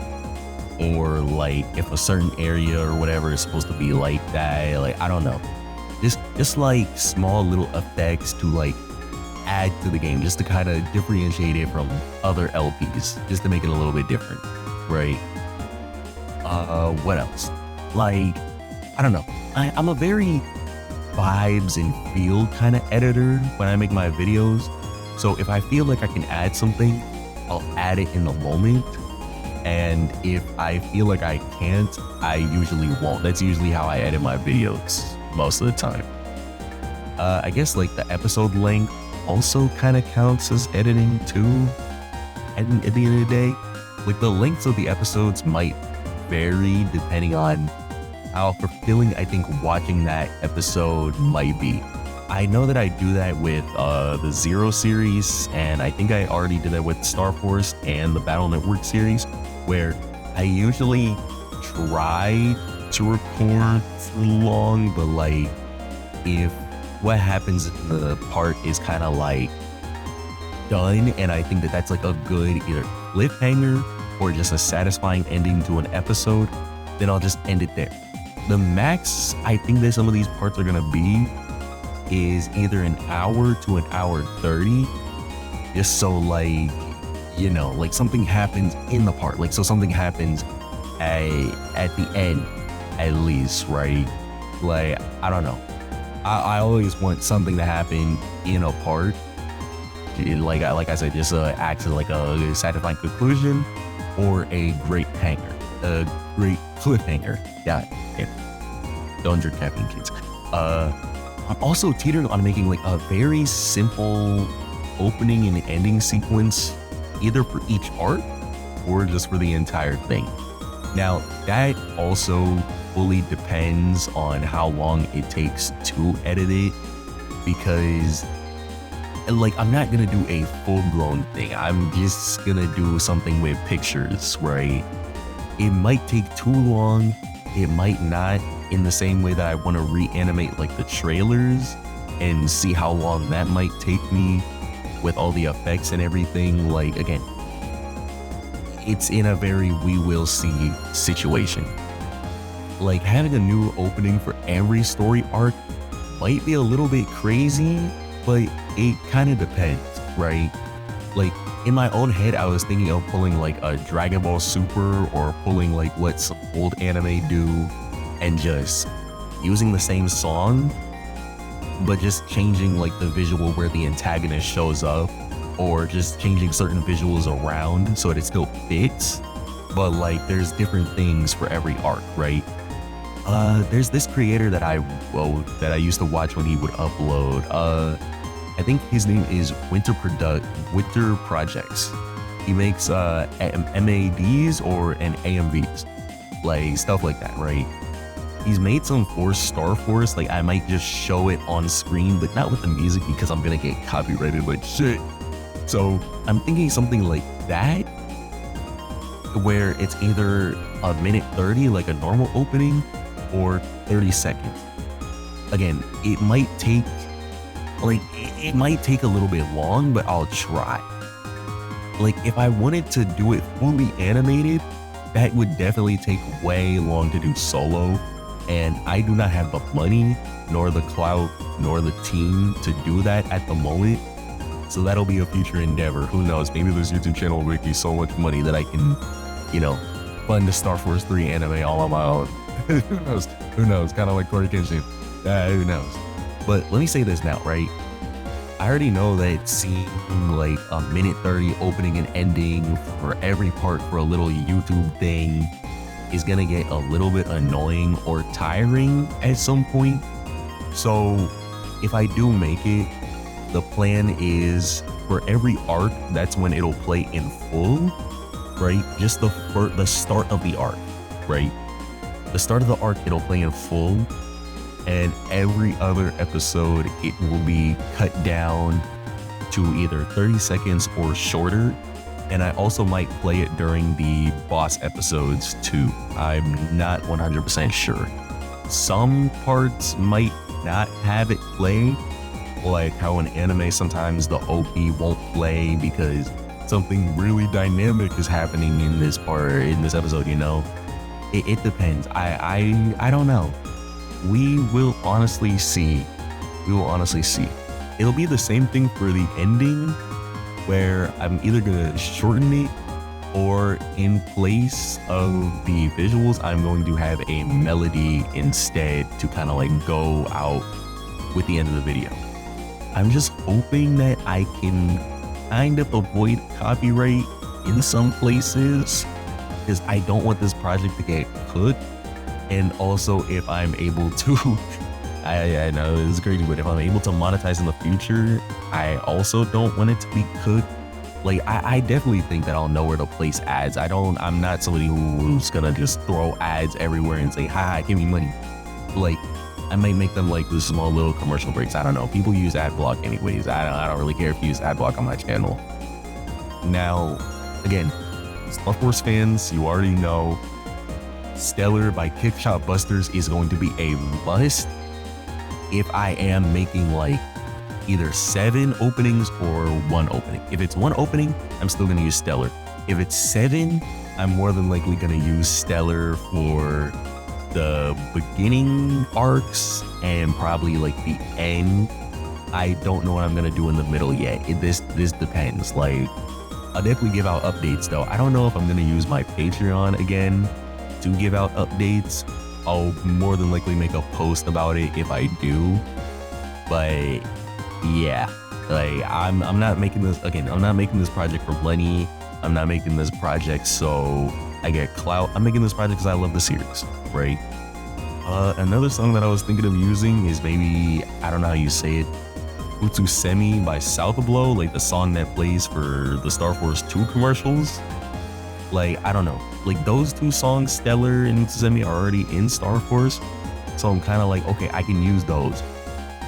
Or like if a certain area or whatever is supposed to be like that, like I don't know. just like small little effects to like add to the game, just to kind of differentiate it from other LPs, just to make it a little bit different, right? What else? Like, I don't know. I'm a very vibes and feel kind of editor when I make my videos. So if I feel like I can add something, I'll add it in the moment. And if I feel like I can't, I usually won't. That's usually how I edit my videos most of the time. I guess like the episode length also kind of counts as editing too. And at the end of the day, like the lengths of the episodes might vary depending on how fulfilling I think watching that episode might be. I know that I do that with the Zero series, and I think I already did that with Star Force and the Battle Network series, where I usually try to record for long, but like if what happens in the part is kind of like done, and I think that that's like a good either cliffhanger or just a satisfying ending to an episode, then I'll just end it there. The max I think that some of these parts are gonna be is either an hour to an hour 30, just so like, you know, like something happens in the part, like so something happens at the end at least, right? Like, I don't know. I always want something to happen in a part, like I said, just acts as like a satisfying conclusion or a great hanger, a great cliffhanger. Yeah. Don't drink caffeine, kids. I'm also teetering on making like a very simple opening and ending sequence, either for each arc or just for the entire thing. Now, that also fully depends on how long it takes to edit it, because like I'm not gonna do a full-blown thing. I'm just gonna do something with pictures, right? It might take too long, it might not, in the same way that I want to reanimate like the trailers and see how long that might take me with all the effects and everything. Like, again, it's in a very we will see situation. Like having a new opening for every story arc might be a little bit crazy, but it kind of depends, right? Like in my own head, I was thinking of pulling like a Dragon Ball Super or pulling like what some old anime do and just using the same song, but just changing like the visual where the antagonist shows up, or just changing certain visuals around so that it still fits. But like there's different things for every arc, right? There's this creator that I used to watch when he would upload. I think his name is Winter Projects. He makes MADs or an AMVs, like stuff like that, right? He's made some for Star Force. Like I might just show it on screen, but not with the music because I'm gonna get copyrighted like shit. So I'm thinking something like that, where it's either a minute 30, like a normal opening, or 30 seconds. Again, it might take a little bit long, but I'll try. Like if I wanted to do it fully animated, that would definitely take way long to do solo, and I do not have the money, nor the clout, nor the team to do that at the moment. So that'll be a future endeavor. Who knows? Maybe this YouTube channel will make me so much money that I can, you know, fund the Star Force 3 anime all on my own. Who knows? Who knows? Kind of like Corey Kenshin. Who knows? But let me say this now, right? I already know that seeing like a minute 30 opening and ending for every part for a little YouTube thing is gonna get a little bit annoying or tiring at some point. So if I do make it, the plan is for every arc, that's when it'll play in full, right? Just the start of the arc, right? The start of the arc, it'll play in full, and every other episode, it will be cut down to either 30 seconds or shorter. And I also might play it during the boss episodes too. I'm not 100% sure. Some parts might not have it play, like how in anime sometimes the OP won't play because something really dynamic is happening in this episode, you know? It depends. I don't know. we will honestly see. We will honestly see. It'll be the same thing for the ending, where I'm either gonna shorten it, or in place of the visuals, I'm going to have a melody instead to kind of like go out with the end of the video. I'm just hoping that I can kind of avoid copyright in some places, because I don't want this project to get cooked. And also, if I'm able to, I know this is crazy, but if I'm able to monetize in the future, I also don't want it to be cooked. Like, I definitely think that I'll know where to place ads. I'm not somebody who's gonna just throw ads everywhere and say, hi, give me money. Like, I might make them like this small little commercial breaks. I don't know. People use ad block anyways. I don't really care if you use ad block on my channel. Now, again, Star Wars fans, you already know, Stellar by Kickshot Busters is going to be a must if I am making like either 7 openings or 1 opening. If it's 1 opening, I'm still gonna use Stellar. If it's 7, I'm more than likely gonna use Stellar for the beginning arcs and probably like the end. I don't know what I'm gonna do in the middle yet. This depends. Like, I'll definitely give out updates though. I don't know if I'm gonna use my Patreon again to give out updates. I'll more than likely make a post about it if I do. But yeah, like I'm not making this, again, I'm not making this project for money. I'm not making this project so I get clout. I'm making this project because I love the series, right? Another song that I was thinking of using is maybe, I don't know how you say it, Utsusemi by South Blow, like the song that plays for the Star Force 2 commercials. Like, I don't know, like those 2 songs, Stellar and Utsusemi, are already in Star Force, so I'm kind of like, okay, I can use those.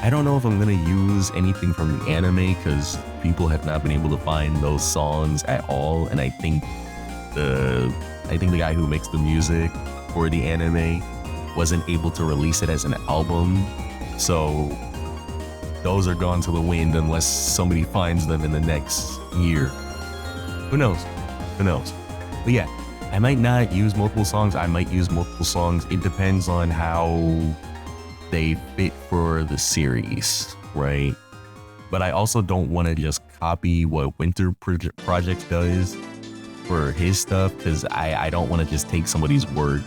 I don't know if I'm gonna use anything from the anime because people have not been able to find those songs at all, and I think the guy who makes the music for the anime wasn't able to release it as an album, so those are gone to the wind unless somebody finds them in the next year. Who knows? Who knows? But yeah, I might not use multiple songs. I might use multiple songs. It depends on how they fit for the series, right? But I also don't want to just copy what Winter Project does for his stuff, because I don't want to just take somebody's work,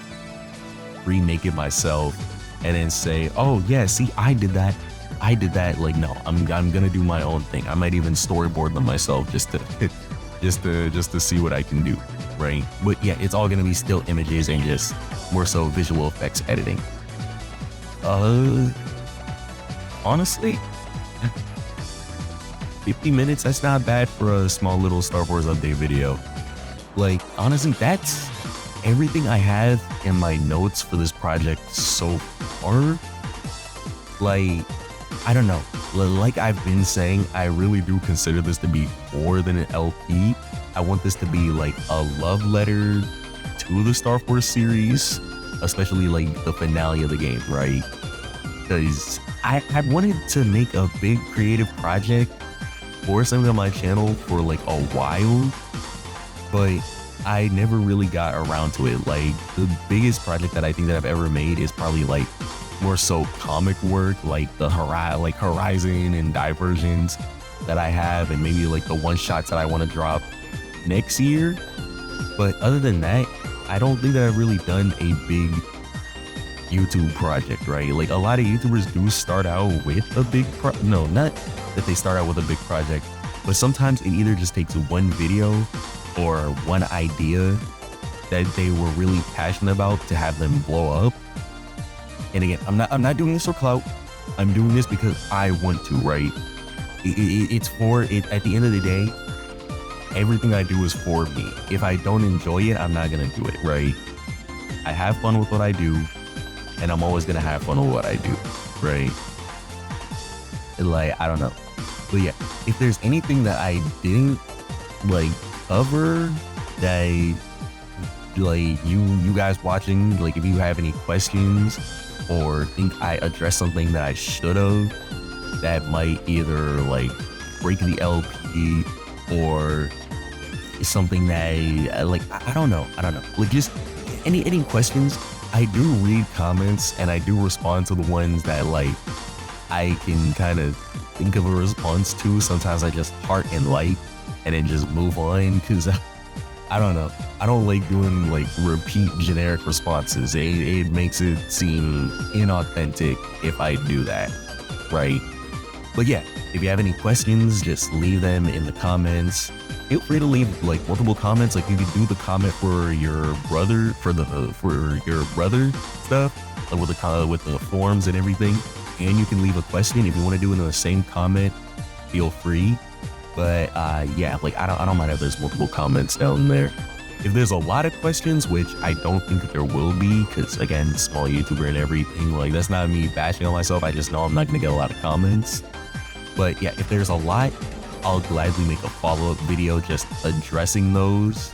remake it myself, and then say, oh yeah, see, I did that. Like, no, I'm gonna do my own thing. I might even storyboard them myself just to see what I can do, right? But yeah, it's all gonna be still images and just more so visual effects editing. Honestly, 50 minutes, that's not bad for a small little Star Wars update video. Like, honestly, that's everything I have in my notes for this project so far. Like, I don't know, like I've been saying, I really do consider this to be more than an LP. I want this to be like a love letter to the Star Wars series, especially like the finale of the game, right? Because I wanted to make a big creative project for something on my channel for like a while, but I never really got around to it. Like, the biggest project that I think that I've ever made is probably like more so comic work, like the Horizon and Divergence that I have, and maybe like the one-shots that I want to drop next year. But other than that, I don't think that I've really done a big YouTube project, right? Like, a lot of YouTubers do start out with a big no, not that they start out with a big project, but sometimes it either just takes one video or one idea that they were really passionate about to have them blow up. And again, I'm not doing this for clout. I'm doing this because I want to, right? It's for it. At the end of the day, everything I do is for me. If I don't enjoy it, I'm not gonna do it, right? I have fun with what I do, and I'm always gonna have fun with what I do, right? Like, I don't know. But yeah, if there's anything that I didn't like cover that like you guys watching, like if you have any questions or think I addressed something that I should have that might either like break the LP or something that like I don't know, like just any questions, I do read comments and I do respond to the ones that like I can kind of think of a response to. Sometimes I just heart and like and then just move on because I don't know. I don't like doing like repeat generic responses. It makes it seem inauthentic if I do that, right? But yeah, if you have any questions, just leave them in the comments. Feel free to leave like multiple comments. Like you could do the comment for your brother, for your brother stuff, like with the forms and everything. And you can leave a question if you want to do it in the same comment. Feel free. But yeah, like I don't mind if there's multiple comments down there. If there's a lot of questions, which I don't think that there will be, because again, small YouTuber and everything, like that's not me bashing on myself. I just know I'm not gonna get a lot of comments. But yeah, if there's a lot, I'll gladly make a follow-up video just addressing those,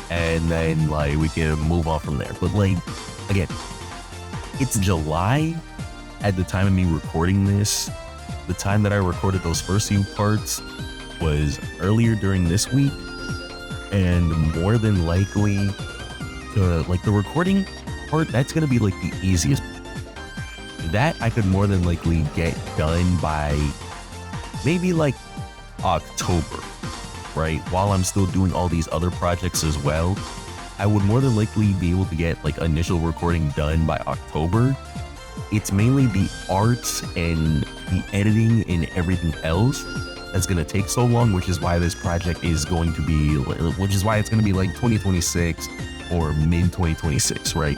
and then like we can move on from there. But like again, it's July at the time of me recording this. The time that I recorded those first few parts was earlier during this week, and more than likely like the recording part, that's gonna be like the easiest. That I could more than likely get done by maybe like October, right? While I'm still doing all these other projects as well, I would more than likely be able to get like initial recording done by October. It's mainly the arts and the editing and everything else that's gonna take so long, which is why this project is going to be, which is why it's gonna be like 2026 or mid 2026, right?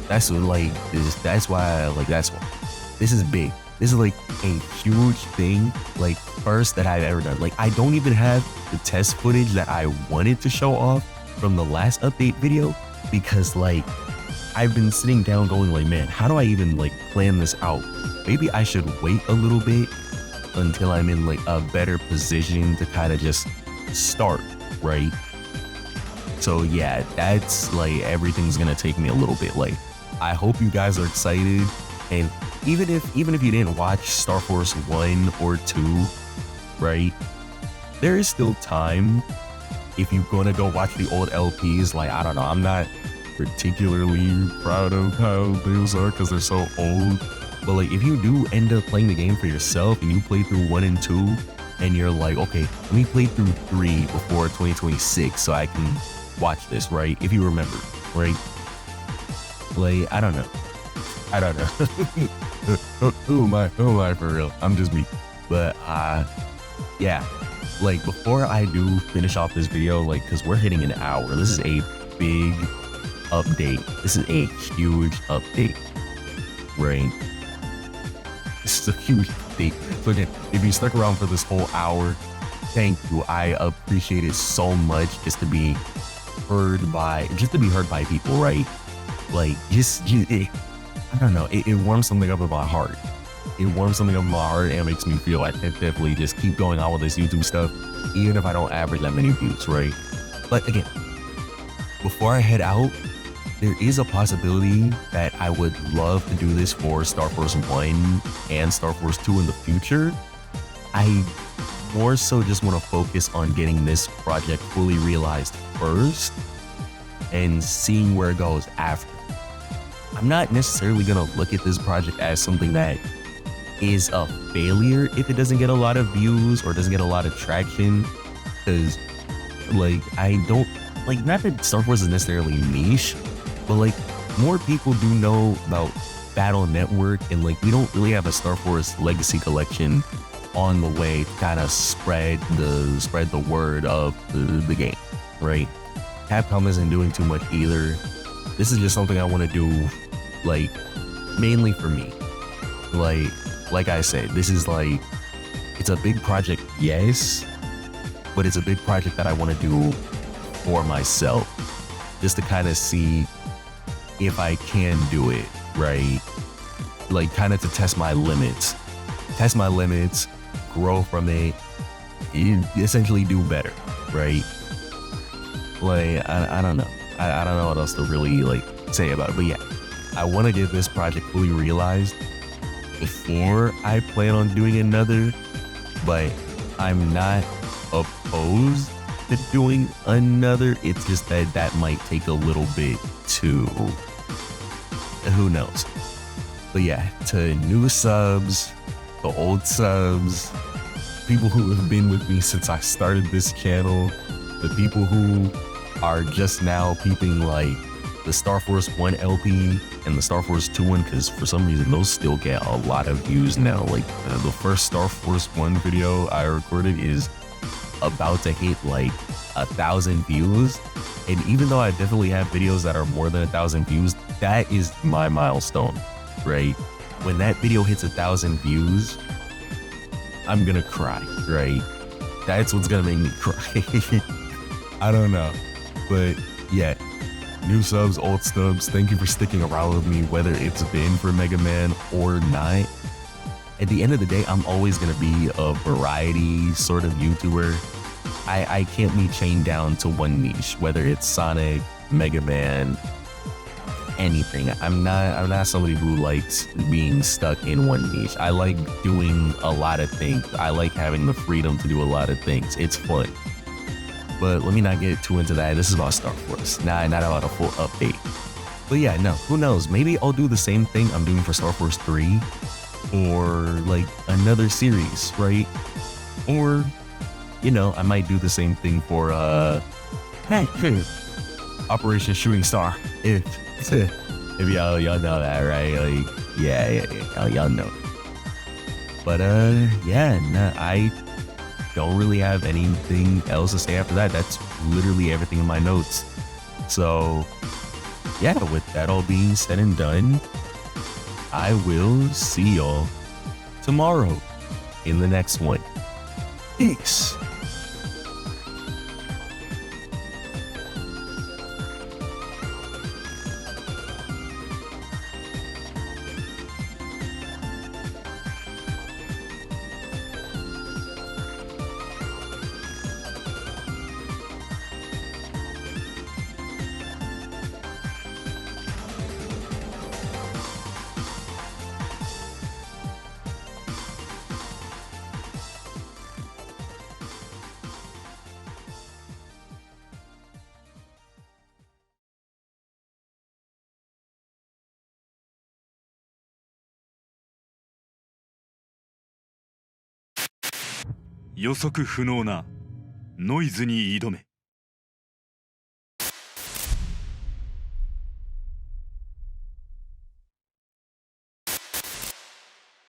That's like that's why this is big. This is like a huge thing, like first that I've ever done. Like I don't even have the test footage that I wanted to show off from the last update video, because like I've been sitting down going like, man, how do I even like plan this out? Maybe I should wait a little bit until I'm in like a better position to kind of just start, right? So yeah, that's like, everything's gonna take me a little bit. Like I hope you guys are excited, and even if you didn't watch Star Force 1 or 2, right, there is still time. If you're gonna go watch the old LPs, like I don't know, I'm not particularly proud of how those are because they're so old, but like if you do end up playing the game for yourself and you play through 1 and 2 and you're like, okay, let me play through 3 before 2026 so I can watch this, right? If you remember, right? Like I don't know who am I for real? I'm just me. But yeah, like before I do finish off this video, like because we're hitting an hour, this is a big update. This is a huge update, right? This is a huge update. So again, if you stuck around for this whole hour, thank you. I appreciate it so much just to be heard by people, right? Like I don't know, it warms something up in my heart. It warms something up in my heart and makes me feel I can definitely just keep going on with this YouTube stuff, even if I don't average that many views, right? But again, before I head out, there is a possibility that I would love to do this for Star Force 1 and Star Force 2 in the future. I more so just want to focus on getting this project fully realized first and seeing where it goes after. I'm not necessarily going to look at this project as something that is a failure if it doesn't get a lot of views or doesn't get a lot of traction, because like I don't like, not that Star Wars is necessarily niche, but like more people do know about Battle Network, and like we don't really have a Star Wars Legacy collection on the way to kind of spread the word of the game, right? Capcom isn't doing too much either. This is just something I want to do, like mainly for me. Like I said, this is like, it's a big project, yes, but it's a big project that I want to do for myself, just to kind of see if I can do it, right? Like kind of to test my limits, grow from it, essentially do better, right? Like I don't know. I don't know what else to really like say about it, but yeah, I want to get this project fully realized before I plan on doing another, but I'm not opposed to doing another. It's just that might take a little bit to who knows? But yeah, to new subs, the old subs, people who have been with me since I started this channel, the people who are just now peeping like the Star Force 1 LP and the Star Force 2 one, because for some reason those still get a lot of views now. Like the first Star Force 1 video I recorded is about to hit like 1,000 views. And even though I definitely have videos that are more than 1,000 views, that is my milestone, right? When that video hits 1,000 views, I'm gonna cry, right? That's what's gonna make me cry. I don't know, but yeah, new subs, old subs, thank you for sticking around with me, whether it's been for Mega Man or not. At the end of the day, I'm always gonna be a variety sort of YouTuber. I can't be chained down to one niche, whether it's Sonic, Mega Man, anything. I'm not somebody who likes being stuck in one niche. I like doing a lot of things. I like having the freedom to do a lot of things. It's fun. But let me not get too into that. This is about Star Force, not about a full update. But yeah, no, who knows? Maybe I'll do the same thing I'm doing for Star Force 3 or like another series, right? Or, you know, I might do the same thing for Operation Shooting Star. If y'all know that, right? Like, yeah, y'all know. But yeah, nah, I don't really have anything else to say after that. That's literally everything in my notes. So yeah, with that all being said and done, I will see y'all tomorrow in the next one. Peace.予測不能なノイズに挑め。